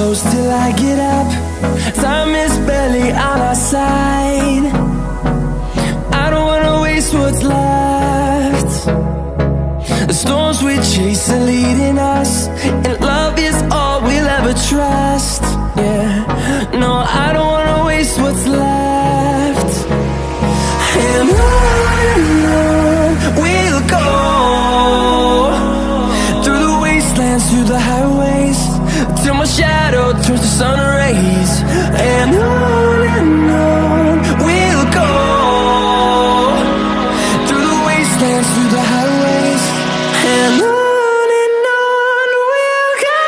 close till I get up. Time is barely on our side. I don't wanna waste what's left. The storms we chase are leading us, and love is all we'll ever trust. Yeah, no, I don't wanna waste what's left. And on we'll go, through the wastelands, through the highways, till my shadow turns to sun rays. And on we'll go, through the wastelands, through the highways, and on we'll go.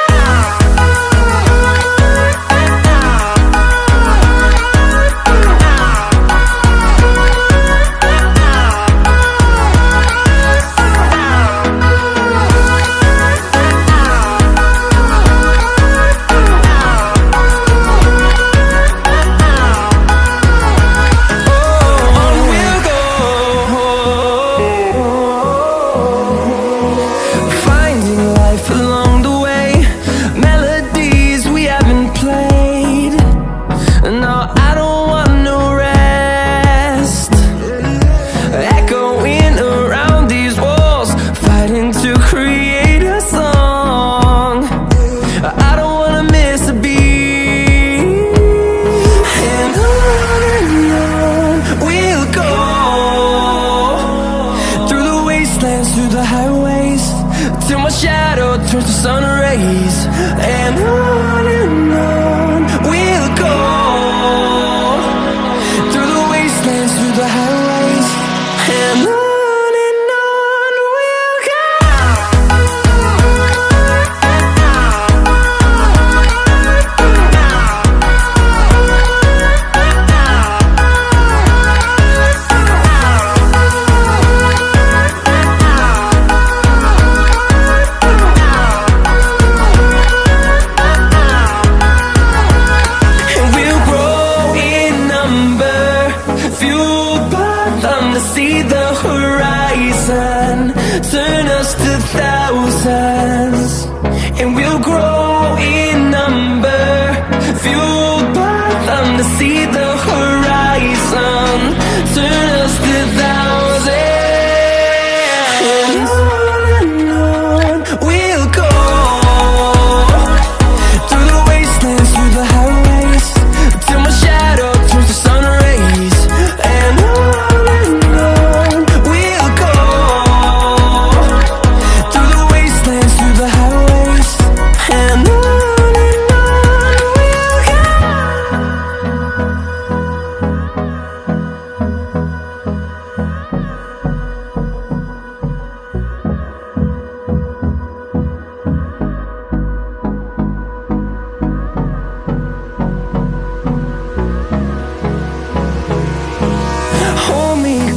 Through the highways, till my shadow turns to sun rays. And on we'll go, through the wastelands, through the highways, and on we'll go. See the horizon turn us to thousands, and we'll grow in number, fueled by them. To see the horizon turn us to thousands, and on we'll go, through the wastelands, through the highways, till my shadow turns to sun rays. And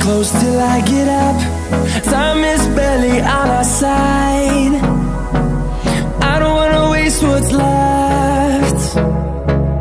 close till I get up. Time is barely on our side. I don't wanna waste what's left.